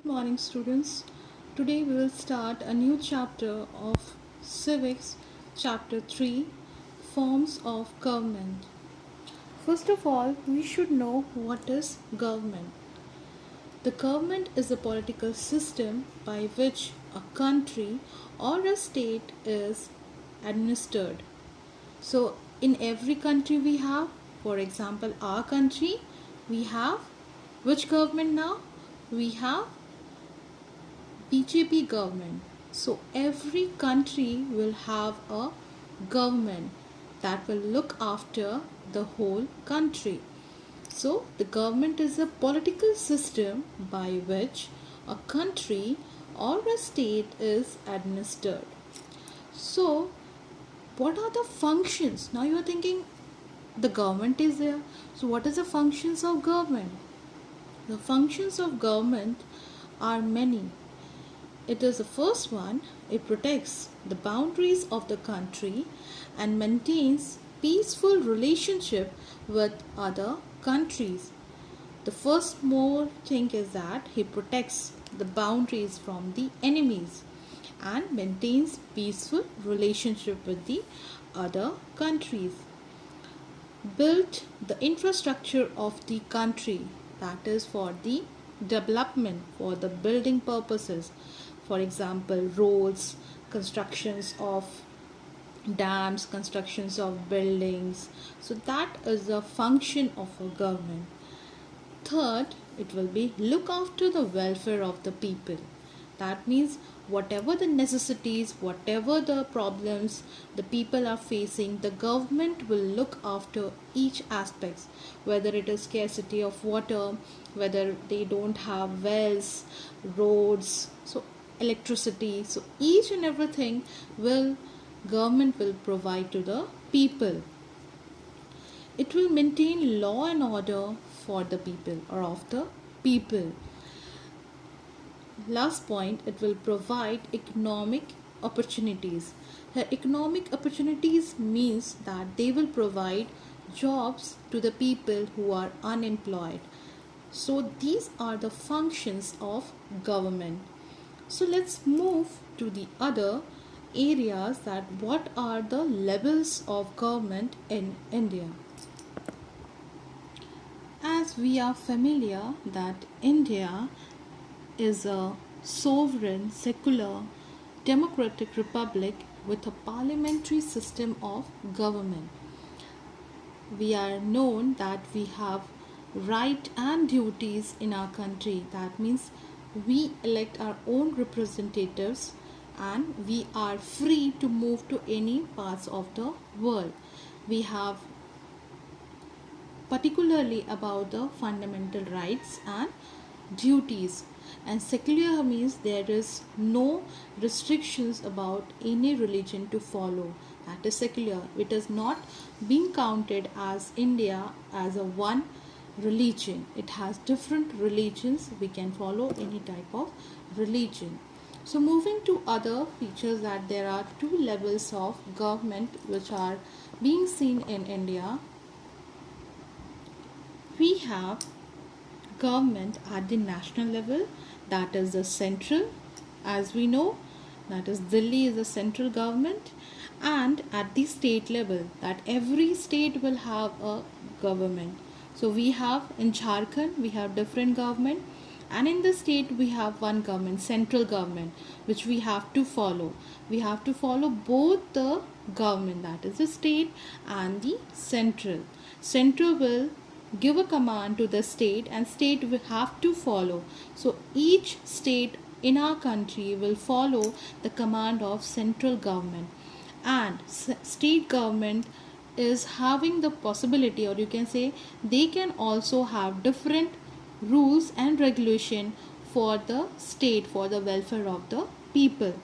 Morning, students. Today we will start a new chapter of Civics, Chapter 3, Forms of Government. First of all, we should know what is government. The government is a political system by which a country or a state is administered. So, in every country we have, for example, our country, we have which government now? We have BJP government. So every country will have a government that will look after the whole country. So the government is a political system by which a country or a state is administered. So what are the functions? Now you are thinking the government is there. So what is the functions of government? The functions of government are many. It is the first one, it protects the boundaries of the country and maintains peaceful relationship with other countries. The first more thing is that he protects the boundaries from the enemies and maintains peaceful relationship with the other countries. Build the infrastructure of the country, that is for the development, for the building purposes, for example roads, constructions of dams, constructions of buildings. So that is a function of a government. Third, it will be look after the welfare of the people. That means whatever the necessities, whatever the problems the people are facing, the government will look after each aspect, whether it is scarcity of water, whether they don't have wells, roads, so electricity. So each and everything will government will provide to the people. It will maintain law and order for the people or of the people. Last point, it will provide economic opportunities. Economic opportunities means that they will provide jobs to the people who are unemployed. So these are the functions of government. So let's move to the other areas, that what are the levels of government in India. As we are familiar that India is a sovereign, secular, democratic republic with a parliamentary system of government. We are known that we have right and duties in our country. That means we elect our own representatives and we are free to move to any parts of the world. We have particularly about the fundamental rights and duties. And secular means there is no restrictions about any religion to follow. That is secular. It is not being counted as India as a one religion. It has different religions. We can follow any type of religion. So moving to other features, that there are two levels of government which are being seen in India. We have government at the national level, that is the central, as we know, that is Delhi is the central government, and at the state level, that every state will have a government. So we have in Jharkhand we have different government, and in the state we have one government, central government, which we have to follow. We have to follow both the government, that is the state and the central. Central will give a command to the state and state will have to follow. So each state in our country will follow the command of central government, and state government is having the possibility, or you can say they can also have different rules and regulation for the state, for the welfare of the people.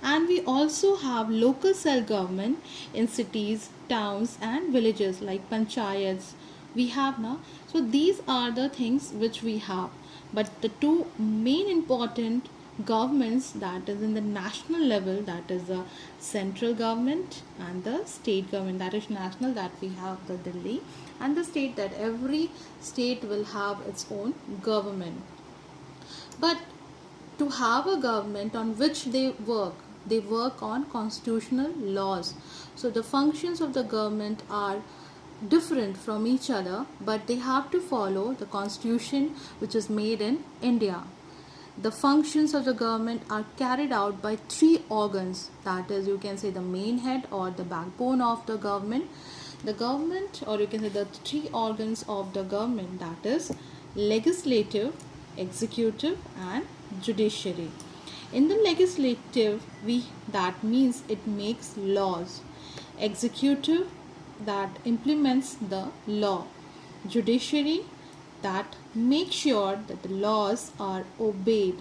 And we also have local self government in cities, towns and villages like panchayats we have now. So these are the things which we have, but the two main important governments, that is in the national level, that is the central government, and the state government, that is national, that we have the Delhi, and the state, that every state will have its own government. But to have a government on which they work on constitutional laws. So the functions of the government are different from each other, but they have to follow the constitution which is made in India. The functions of the government are carried out by three organs, that is, you can say the main head or the backbone of the government. The government, or you can say the three organs of the government, that is legislative, executive and judiciary. In the legislative, we that means it makes laws. Executive, that implements the law. Judiciary, that makes sure that the laws are obeyed.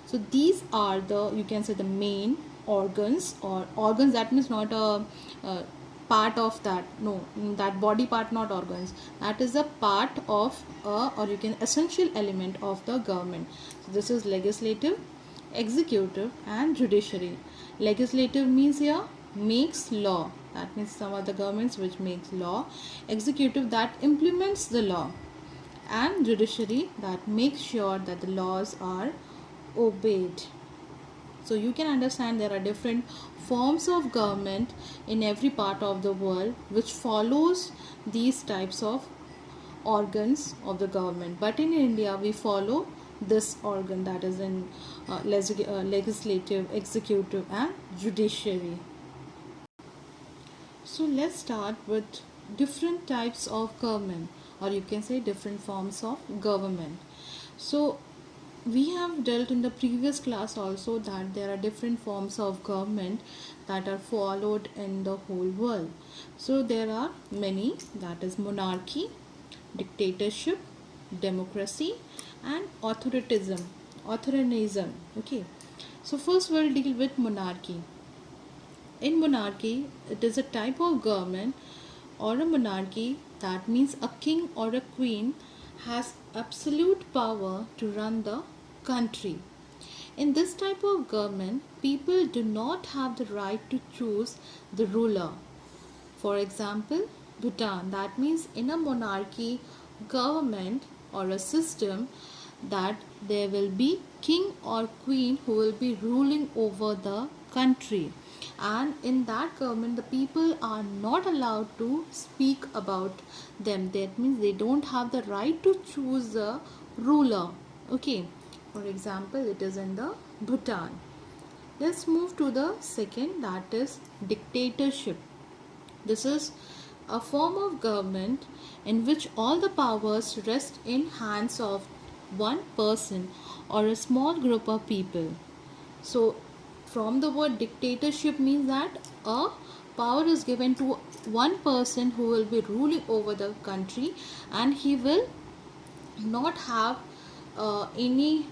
So these are the, you can say, the main organs, or organs, that means not a part of that, no, that body part, not organs, that is a part of or you can essential element of the government. So this is legislative, executive and judiciary. Legislative means here makes law, that means some of the governments which makes law. Executive, that implements the law. And judiciary, that makes sure that the laws are obeyed. So you can understand there are different forms of government in every part of the world which follows these types of organs of the government. But in India we follow this organ, that is in legislative, executive and judiciary. So let's start with different types of government, or you can say different forms of government. So we have dealt in the previous class also that there are different forms of government that are followed in the whole world. So there are many, that is monarchy, dictatorship, democracy and authoritarianism. Okay, so first we'll deal with monarchy. In monarchy, it is a type of government or a monarchy, that means a king or a queen has absolute power to run the country. In this type of government, people do not have the right to choose the ruler. For example, Bhutan, that means in a monarchy government or a system, that there will be king or queen who will be ruling over the country, and in that government the people are not allowed to speak about them. That means they don't have the right to choose a ruler. Okay, for example, it is in the Bhutan. Let's move to the second, that is dictatorship. This is a form of government in which all the powers rest in hands of one person or a small group of people. So from the word dictatorship means that a power is given to one person who will be ruling over the country, and he will not have any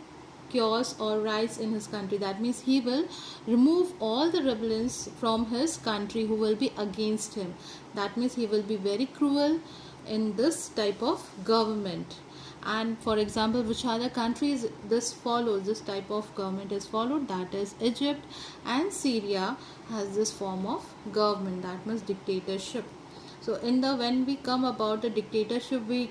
cures or rights in his country. That means he will remove all the rebellions from his country who will be against him. That means he will be very cruel in this type of government. And for example, which other countries this type of government is followed, that is Egypt and Syria has this form of government, that means dictatorship. So in the when we come about the dictatorship, we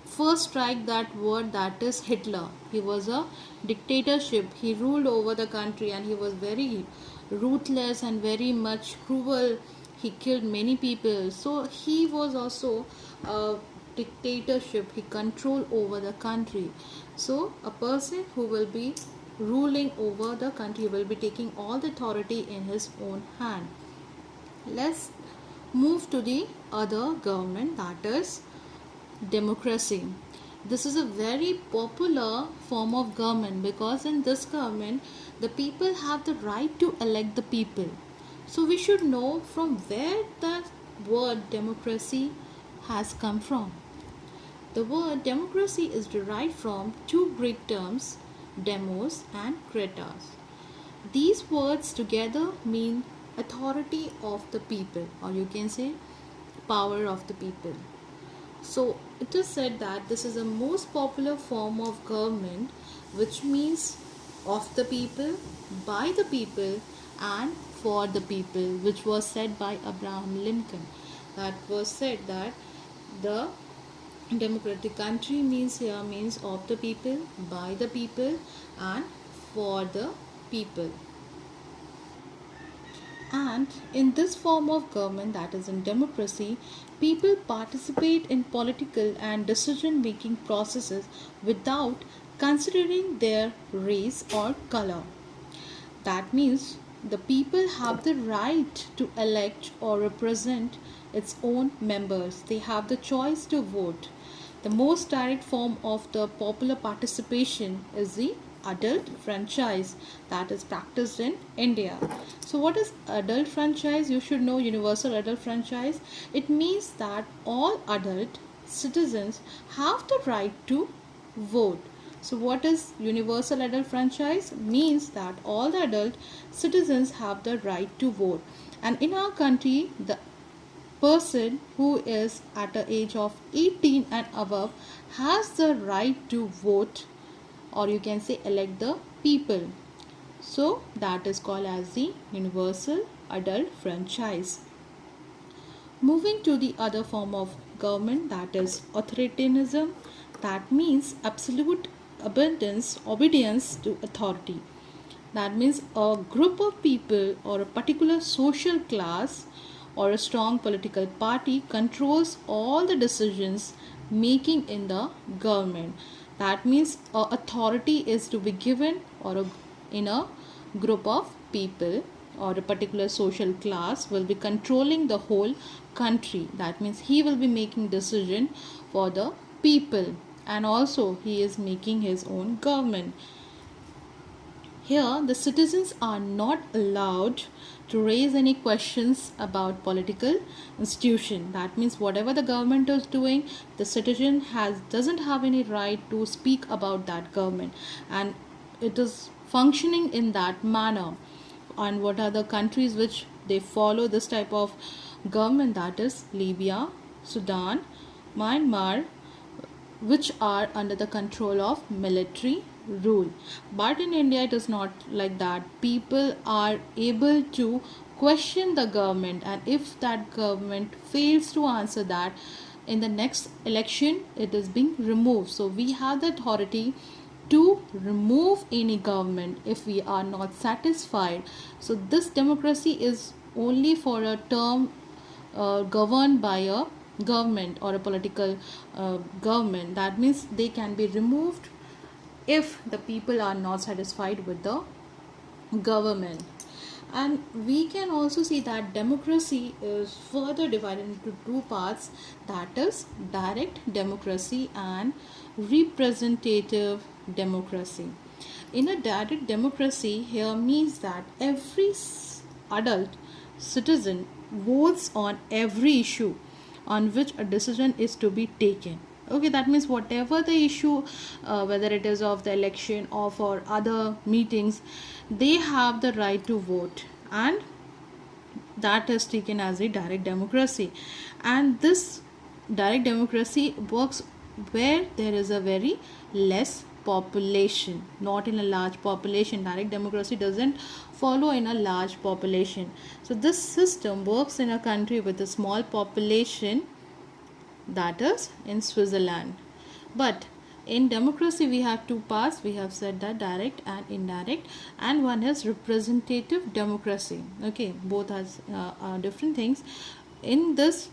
first strike that word, that is Hitler. He was a dictatorship, he ruled over the country and he was very ruthless and very much cruel. He killed many people, so he was also a dictatorship, he control over the country. So a person who will be ruling over the country will be taking all the authority in his own hand. Let's move to the other government, that is democracy. This is a very popular form of government because in this government the people have the right to elect the people. So we should know from where the word democracy has come from. The word democracy is derived from two Greek terms, demos and kratos. These words together mean authority of the people, or you can say power of the people. So it is said that this is the most popular form of government, which means of the people, by the people and for the people, which was said by Abraham Lincoln. That was said that the Democratic country means here means of the people, by the people, and for the people. And in this form of government, that is in democracy, people participate in political and decision making processes without considering their race or color. That means the people have the right to elect or represent its own members. They have the choice to vote. The most direct form of the popular participation is the adult franchise that is practiced in India. So, what is adult franchise? You should know universal adult franchise. It means that all adult citizens have the right to vote. So, what is universal adult franchise? Means that all the adult citizens have the right to vote. And in our country, the person who is at the age of 18 and above has the right to vote, or you can say elect the people. So, that is called as the universal adult franchise. Moving to the other form of government, that is authoritarianism, that means absolute obedience to authority. That means a group of people or a particular social class or a strong political party controls all the decisions making in the government. That means authority is to be given in a group of people, or a particular social class will be controlling the whole country. That means he will be making decision for the people, and also he is making his own government. Here, the citizens are not allowed to raise any questions about political institution. That means whatever the government is doing, the citizen doesn't have any right to speak about that government, and it is functioning in that manner. And what are the countries which they follow this type of government? That is Libya, Sudan, Myanmar, which are under the control of military rule. But in India, it is not like that. People are able to question the government, and if that government fails to answer that, in the next election, it is being removed. So, we have the authority to remove any government if we are not satisfied. So, this democracy is only for a term governed by a government or a political government. That means they can be removed if the people are not satisfied with the government. And we can also see that democracy is further divided into two parts, that is direct democracy and representative democracy. In a direct democracy, here means that every adult citizen votes on every issue on which a decision is to be taken. Okay, that means whatever the issue, whether it is of the election or for other meetings, they have the right to vote, and that is taken as a direct democracy. And this direct democracy works where there is a very less population, not in a large population. Direct democracy doesn't follow in a large population. So this system works in a country with a small population, that is in Switzerland. But in democracy, we have two parts. We have said that direct and indirect, and one is representative democracy. Okay, both are different things. In this,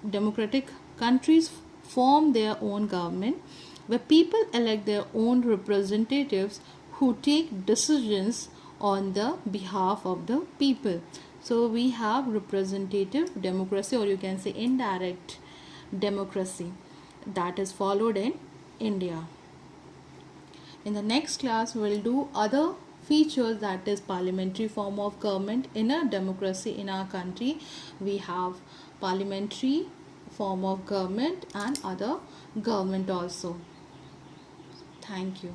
democratic countries form their own government, where people elect their own representatives who take decisions on the behalf of the people. So we have representative democracy, or you can say indirect democracy, that is followed in India. In the next class, we'll do other features, that is parliamentary form of government. In a democracy in our country, we have parliamentary form of government and other government also. Thank you.